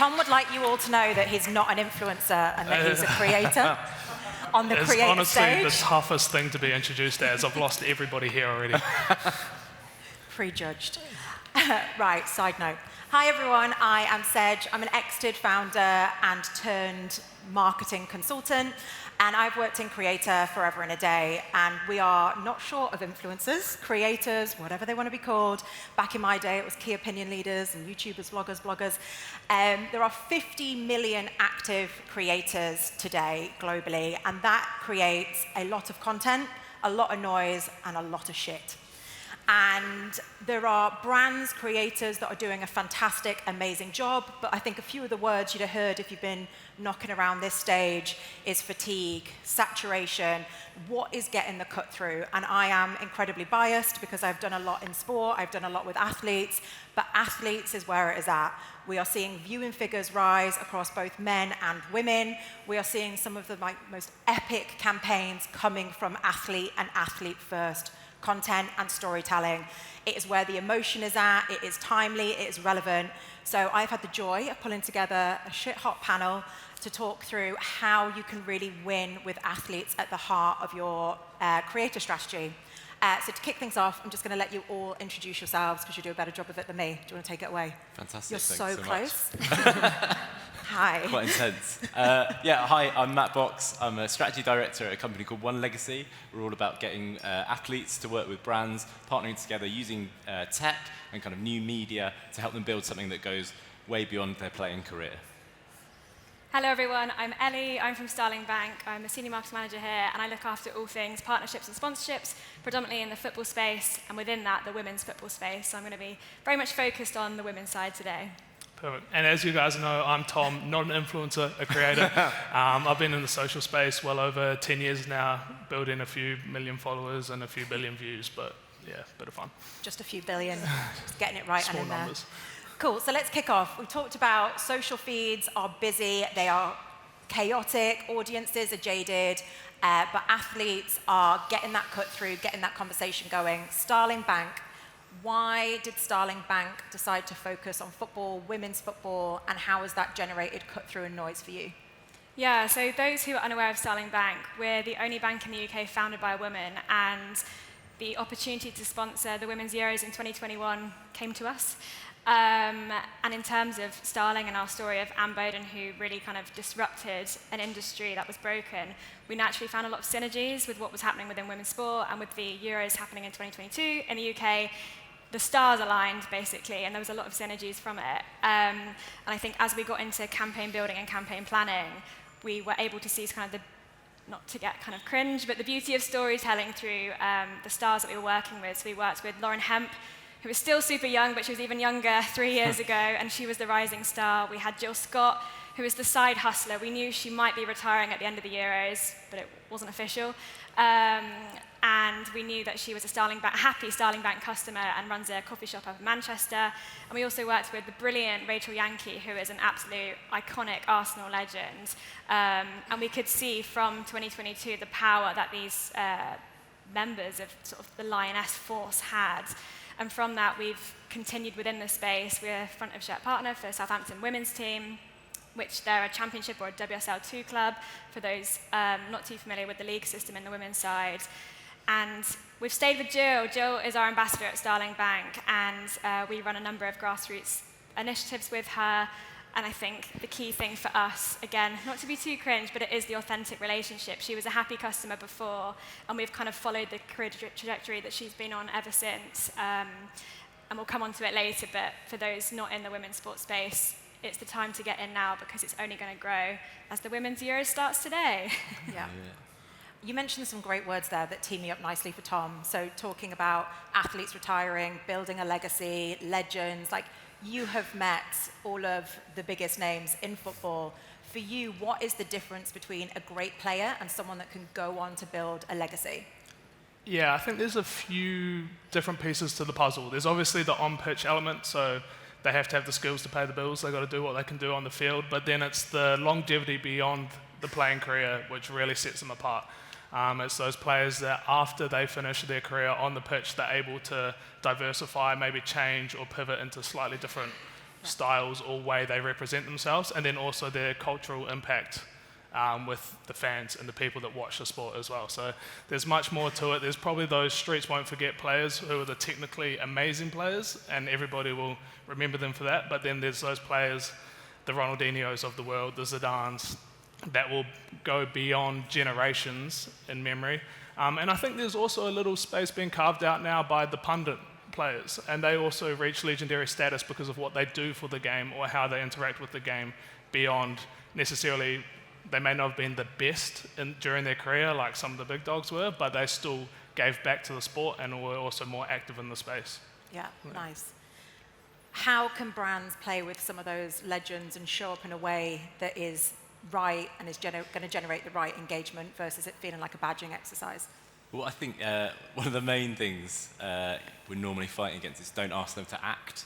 Tom would like you all to know that he's not an influencer and that he's a creator on the creator honestly stage. the toughest thing to be introduced as. I've lost everybody here already. Prejudged. Right, side note. Hi everyone, I am Sedge. I'm an exited founder and turned marketing consultant, and I've worked in creator forever and a day, and we are not short of influencers, creators, whatever they want to be called. Back in my day, it was key opinion leaders and YouTubers, vloggers, bloggers. There are 50 million active creators today globally, and that creates a lot of content, a lot of noise, and a lot of shit. And there are brands, creators that are doing a fantastic, amazing job, but I think a few of the words you'd have heard if you've been knocking around this stage is fatigue, saturation, what is getting the cut through. And I am incredibly biased because I've done a lot in sport, I've done a lot with athletes, but athletes is where it is at. We are seeing viewing figures rise across both men and women. We are seeing some of the most epic campaigns coming from athlete and athlete-first content and storytelling. It is where the emotion is at, it is timely, it is relevant. So I've had the joy of pulling together a shit-hot panel to talk through how you can really win with athletes at the heart of your creator strategy. So to kick things off, I'm just going to let you all introduce yourselves because you do a better job of it than me. Do you want to take it away? Fantastic. You're so close. Hi. Quite intense. Hi, I'm Matt Box. I'm a strategy director at a company called One Legacy. We're all about getting athletes to work with brands, partnering together using tech and kind of new media to help them build something that goes way beyond their playing career. Hello everyone, I'm Ellie, I'm from Starling Bank. I'm a senior marketing manager here, and I look after all things partnerships and sponsorships, predominantly in the football space, and within that, the women's football space. So I'm going to be very much focused on the women's side today. Perfect. And as you guys know, I'm Tom, not an influencer, a creator. I've been in the social space well over 10 years now, building a few million followers and a few billion views, but yeah, bit of fun. Just a few billion, just getting it right Small and in numbers. there. Cool, so let's kick off. We talked about social feeds are busy, they are chaotic, audiences are jaded, but athletes are getting that cut through, getting that conversation going. Starling Bank, why did Starling Bank decide to focus on football, women's football, and how has that generated cut through and noise for you? Yeah, so those who are unaware of Starling Bank, we're the only bank in the UK founded by a woman, and the opportunity to sponsor the Women's Euros in 2021 came to us. And in terms of Starling and our story of Anne Boden, who really kind of disrupted an industry that was broken, we naturally found a lot of synergies with what was happening within women's sport and with the Euros happening in 2022 in the UK. The stars aligned, basically, and there was a lot of synergies from it. And I think as we got into campaign building and campaign planning, we were able to see kind of not to get kind of cringe, but the beauty of storytelling through the stars that we were working with. So we worked with Lauren Hemp, who was still super young, but she was even younger 3 years ago, and she was the rising star. We had Jill Scott, who was the side hustler. We knew she might be retiring at the end of the Euros, but it wasn't official. And we knew that she was a happy Starling Bank customer and runs a coffee shop up in Manchester. And we also worked with the brilliant Rachel Yankee, who is an absolute iconic Arsenal legend. And we could see from 2022 the power that these members of sort of the Lioness force had. And from that, we've continued within the space. We're a front of shirt partner for Southampton women's team, which they're a championship or a WSL2 club, for those not too familiar with the league system in the women's side. And we've stayed with Jill. Jill is our ambassador at Starling Bank, and we run a number of grassroots initiatives with her. And I think the key thing for us, again, not to be too cringe, but it is the authentic relationship. She was a happy customer before, and we've kind of followed the career trajectory that she's been on ever since. And we'll come on to it later, but for those not in the women's sports space, it's the time to get in now because it's only going to grow as the Women's Euros starts today. Yeah. You mentioned some great words there that tee me up nicely for Tom. So talking about athletes retiring, building a legacy, legends, like you have met all of the biggest names in football. For you, what is the difference between a great player and someone that can go on to build a legacy? Yeah, I think there's a few different pieces to the puzzle. There's obviously the on-pitch element, so they have to have the skills to pay the bills. They've got to do what they can do on the field, but then it's the longevity beyond the playing career which really sets them apart. It's those players that after they finish their career on the pitch, they're able to diversify, maybe change or pivot into slightly different styles or way they represent themselves, and then also their cultural impact with the fans and the people that watch the sport as well. So there's much more to it. There's probably those streets won't forget players who are the technically amazing players, and everybody will remember them for that. But then there's those players, the Ronaldinhos of the world, the Zidanes, that will go beyond generations in memory. And I think there's also a little space being carved out now by the pundit players, and they also reach legendary status because of what they do for the game or how they interact with the game beyond necessarily. They may not have been the best during their career like some of the big dogs were, but they still gave back to the sport and were also more active in the space. Yeah, nice. How can brands play with some of those legends and show up in a way that is right and is going to generate the right engagement versus it feeling like a badging exercise? Well, I think one of the main things we're normally fighting against is don't ask them to act.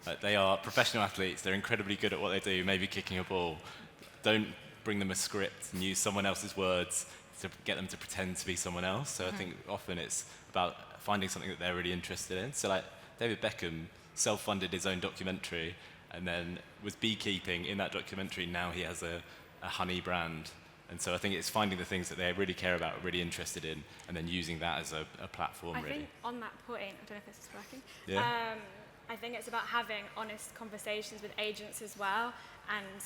Like, they are professional athletes, they're incredibly good at what they do, maybe kicking a ball. Don't bring them a script and use someone else's words to get them to pretend to be someone else. So I think often it's about finding something that they're really interested in. So like David Beckham self-funded his own documentary and then was beekeeping in that documentary. Now he has a honey brand. And so I think it's finding the things that they really care about, really interested in, and then using that as a platform, really. I think on that point, I don't know if this is working, Yeah. I think it's about having honest conversations with agents as well, and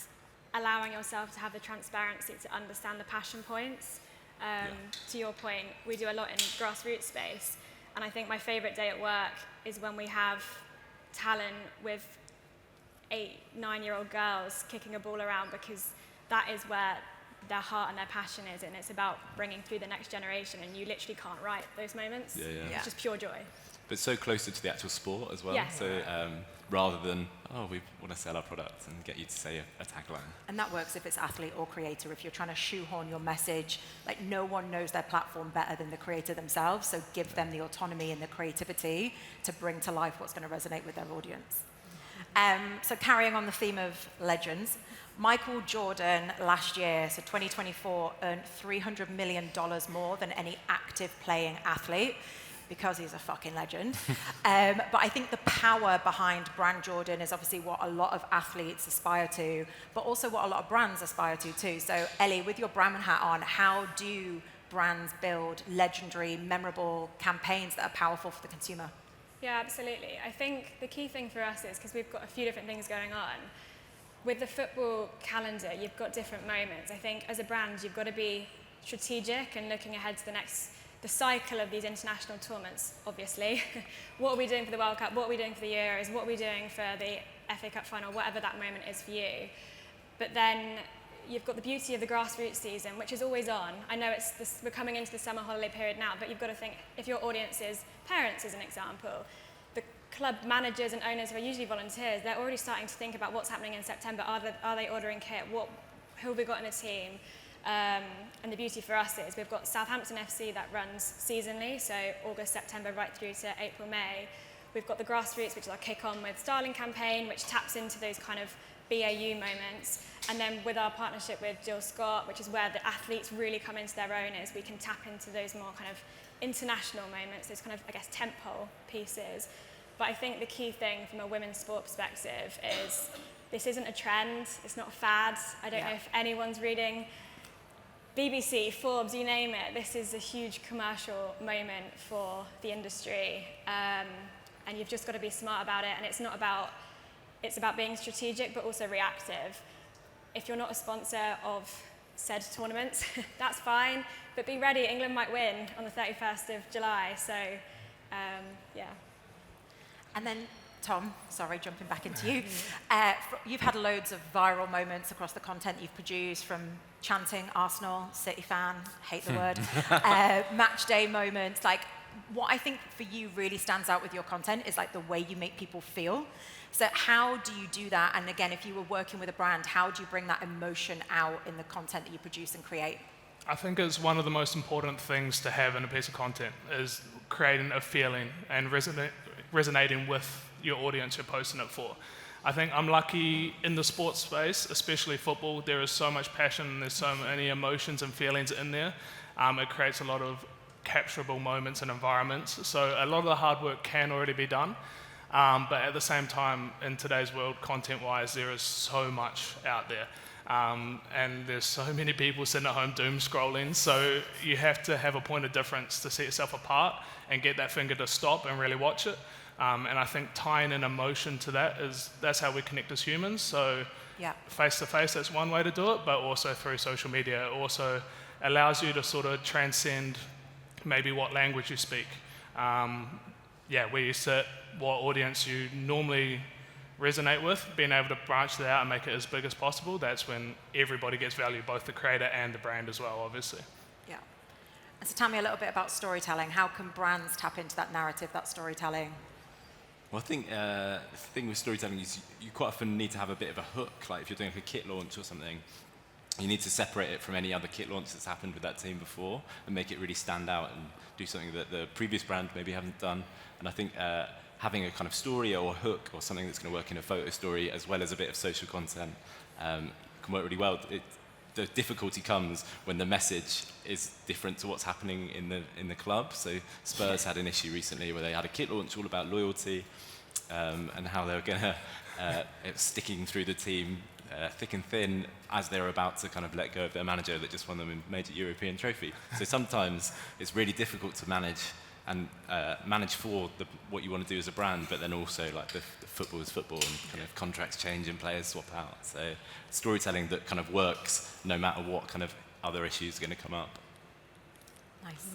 allowing yourself to have the transparency to understand the passion points. To your point, we do a lot in grassroots space, and I think my favourite day at work is when we have talent with 8, 9-year-old girls kicking a ball around, because that is where their heart and their passion is, and it's about bringing through the next generation, and you literally can't write those moments. Yeah. It's just pure joy. But so closer to the actual sport as well. Yeah. So rather than, we want to sell our product and get you to say a tagline. And that works if it's athlete or creator. If you're trying to shoehorn your message, like no one knows their platform better than the creator themselves, so give them the autonomy and the creativity to bring to life what's going to resonate with their audience. So carrying on the theme of legends, Michael Jordan last year, so 2024, earned $300 million more than any active playing athlete, because he's a fucking legend. But I think the power behind brand Jordan is obviously what a lot of athletes aspire to, but also what a lot of brands aspire to too. So Ellie, with your brand hat on, how do brands build legendary, memorable campaigns that are powerful for the consumer? Yeah, absolutely. I think the key thing for us is, because we've got a few different things going on, with the football calendar, you've got different moments. I think as a brand, you've got to be strategic and looking ahead to the cycle of these international tournaments, obviously. What are we doing for the World Cup? What are we doing for the Euros? What are we doing for the FA Cup final? Whatever that moment is for you. But then you've got the beauty of the grassroots season, which is always on. I know we're coming into the summer holiday period now, but you've got to think, if your audience is parents, as an example, the club managers and owners who are usually volunteers, they're already starting to think about what's happening in September. Are they ordering kit? Who have we got in the team? And the beauty for us is we've got Southampton FC that runs seasonally, so August, September, right through to April, May. We've got the grassroots, which is our kick-on with Starling campaign, which taps into those kind of BAU moments. And then with our partnership with Jill Scott, which is where the athletes really come into their own, is we can tap into those more kind of international moments, those kind of, I guess, tentpole pieces. But I think the key thing from a women's sport perspective is this isn't a trend, it's not a fad. I don't know if anyone's reading BBC, Forbes, you name it. This is a huge commercial moment for the industry. And you've just got to be smart about it. And it's about being strategic, but also reactive. If you're not a sponsor of said tournaments, that's fine. But be ready, England might win on the 31st of July. So, yeah. And then, Tom, sorry, jumping back into you. You've had loads of viral moments across the content you've produced, from chanting Arsenal, City fan, hate the word, match day moments. Like, what I think for you really stands out with your content is like the way you make people feel. So how do you do that? And again, if you were working with a brand, how do you bring that emotion out in the content that you produce and create? I think it's one of the most important things to have in a piece of content is creating a feeling and resonating with your audience you're posting it for. I think I'm lucky in the sports space, especially football. There is so much passion and there's so many emotions and feelings in there. It creates a lot of capturable moments and environments. So a lot of the hard work can already be done. But at the same time, in today's world, content-wise, there is so much out there. And there's so many people sitting at home doom scrolling, so you have to have a point of difference to set yourself apart and get that finger to stop and really watch it. And I think tying an emotion to that's how we connect as humans. So face-to-face, that's one way to do it, but also through social media. It also allows you to sort of transcend maybe what language you speak. Where you sit, what audience you normally resonate with, being able to branch that out and make it as big as possible, that's when everybody gets value, both the creator and the brand as well, obviously. Yeah. And so tell me a little bit about storytelling. How can brands tap into that narrative, that storytelling? Well, I think the thing with storytelling is you quite often need to have a bit of a hook. Like if you're doing a kit launch or something, you need to separate it from any other kit launch that's happened with that team before and make it really stand out and do something that the previous brand maybe haven't done. And I think having a kind of story or hook or something that's going to work in a photo story as well as a bit of social content can work really well. The difficulty comes when the message is different to what's happening in the club. So Spurs had an issue recently where they had a kit launch all about loyalty and how they were going to sticking through the team thick and thin as they're about to kind of let go of their manager that just won them a major European trophy. So sometimes it's really difficult to manage and manage for what you want to do as a brand, but then also like the football is football and kind of contracts change and players swap out. So storytelling that kind of works no matter what kind of other issues are going to come up. Nice.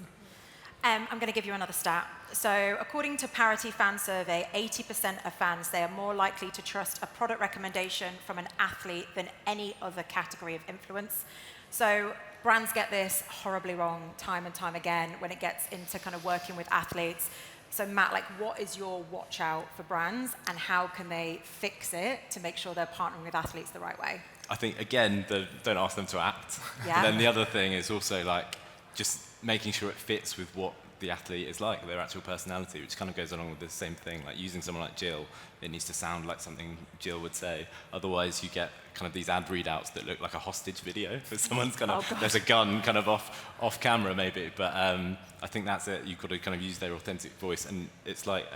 I'm going to give you another stat. So according to Parity Fan Survey, 80% of fans say are more likely to trust a product recommendation from an athlete than any other category of influence. So brands get this horribly wrong time and time again when it gets into kind of working with athletes. So Matt, like, what is your watch out for brands and how can they fix it to make sure they're partnering with athletes the right way? I think, again, don't ask them to act. Yeah. But then the other thing is also like just making sure it fits with what the athlete is like, their actual personality, which kind of goes along with the same thing. Like using someone like Jill, it needs to sound like something Jill would say. Otherwise, you get kind of these ad readouts that look like a hostage video. So someone's kind of, there's a gun kind of off camera maybe, but I think that's it. You've got to kind of use their authentic voice. And it's like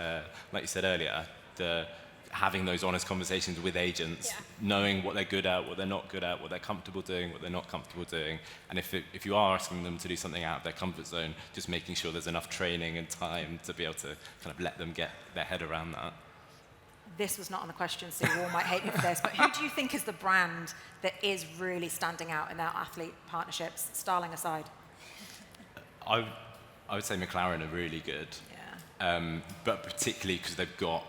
you said earlier, having those honest conversations with agents, knowing what they're good at, what they're not good at, what they're comfortable doing, what they're not comfortable doing. And if you are asking them to do something out of their comfort zone, just making sure there's enough training and time to be able to kind of let them get their head around that. This was not on the question, so you all might hate me for this, but who do you think is the brand that is really standing out in their athlete partnerships, Starling aside? I would say McLaren are really good. Yeah. But particularly because they've got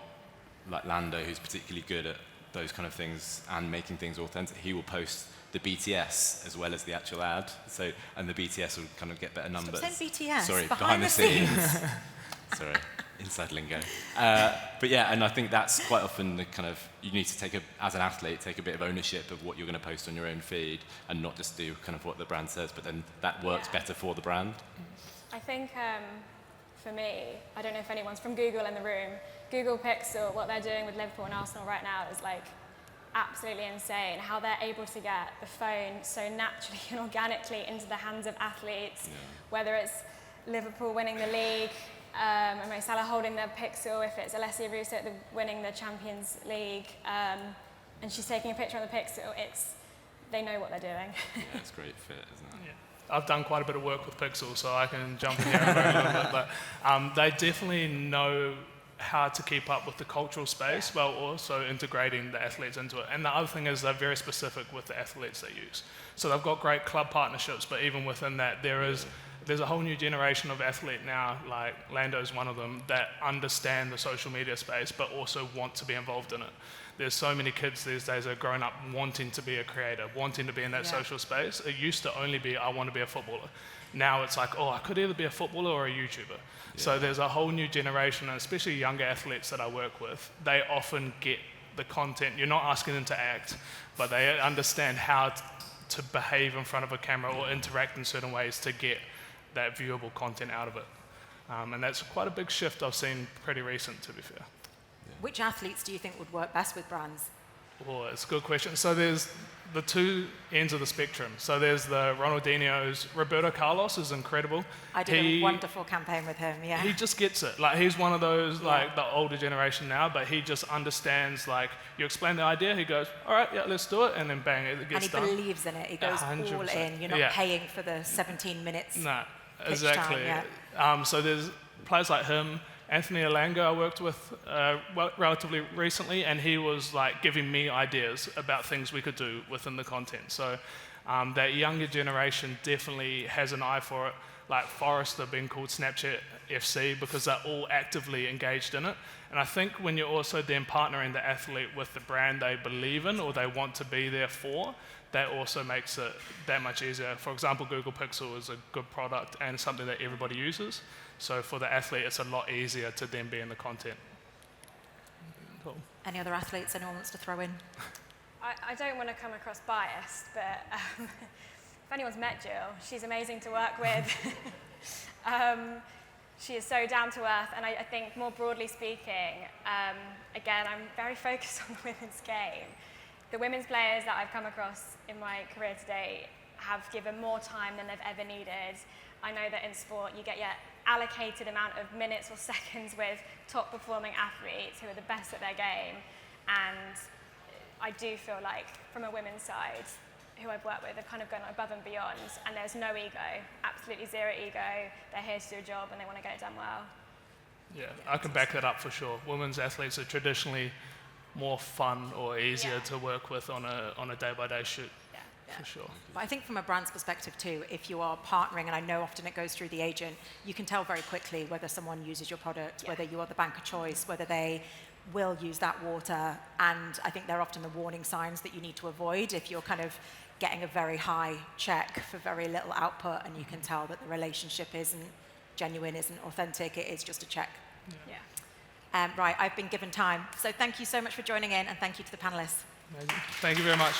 like Lando, who's particularly good at those kind of things and making things authentic. He will post the BTS as well as the actual ad. So, and the BTS will kind of get better numbers. Stop saying BTS. Sorry, behind the scenes. Sorry, inside lingo. But yeah, and I think that's quite often the kind of, you need to as an athlete, take a bit of ownership of what you're going to post on your own feed and not just do kind of what the brand says, but then that works better for the brand. I think for me, I don't know if anyone's from Google in the room, Google Pixel, what they're doing with Liverpool and Arsenal right now is like absolutely insane. How they're able to get the phone so naturally and organically into the hands of athletes, whether it's Liverpool winning the league, and Mo Salah holding the Pixel, if it's Alessia Russo winning the Champions League, and she's taking a picture on the Pixel, they know what they're doing. Yeah, it's a great fit, isn't it? Yeah. I've done quite a bit of work with Pixel, so I can jump in here and brag a little bit, but they definitely know how to keep up with the cultural space while also integrating the athletes into it. And the other thing is they're very specific with the athletes they use. So they've got great club partnerships, but even within that, there's a whole new generation of athlete now, like Lando's one of them, that understand the social media space, but also want to be involved in it. There's so many kids these days that are growing up wanting to be a creator, wanting to be in that social space. It used to only be, I want to be a footballer. Now it's like, I could either be a footballer or a YouTuber. Yeah. So there's a whole new generation, and especially younger athletes that I work with, they often get the content. You're not asking them to act, but they understand how to behave in front of a camera or interact in certain ways to get that viewable content out of it. And that's quite a big shift I've seen pretty recent, to be fair. Which athletes do you think would work best with brands? Oh, it's a good question. So there's the two ends of the spectrum. So there's the Ronaldinho's. Roberto Carlos is incredible. I did a wonderful campaign with him, yeah. He just gets it. Like, he's one of those, like, the older generation now, but he just understands, like, you explain the idea, he goes, all right, yeah, let's do it, and then bang, it gets done. And he believes in it. He goes 100%. all in. You're not paying for the 17 minutes. No, pitch exactly. time, yeah. So there's players like him. Anthony Alanga I worked with relatively recently, and he was like giving me ideas about things we could do within the content. So that younger generation definitely has an eye for it, like Forrester being called Snapchat FC, because they're all actively engaged in it. And I think when you're also then partnering the athlete with the brand they believe in or they want to be there for, that also makes it that much easier. For example, Google Pixel is a good product and something that everybody uses. So for the athlete, it's a lot easier to then be in the content. Cool. Any other athletes anyone wants to throw in? I don't want to come across biased, but if anyone's met Jill, she's amazing to work with. She is so down to earth, and I think more broadly speaking, again, I'm very focused on the women's game. The women's players that I've come across in my career to date have given more time than they've ever needed. I know that in sport you get your allocated amount of minutes or seconds with top performing athletes who are the best at their game, and I do feel like from a women's side, who I've worked with, they've kind of gone above and beyond, and there's no ego, absolutely zero ego. They're here to do a job and they want to get it done well. Yeah, I can back that up for sure. Women's athletes are traditionally more fun or easier to work with on a day-by-day shoot. For sure. But I think from a brand's perspective too, if you are partnering, and I know often it goes through the agent, you can tell very quickly whether someone uses your product, whether you are the bank of choice, whether they will use that water. And I think they're often the warning signs that you need to avoid if you're kind of getting a very high check for very little output, and you can tell that the relationship isn't genuine, isn't authentic, it is just a check. Right, I've been given time. So thank you so much for joining in, and thank you to the panelists. Amazing. Thank you very much.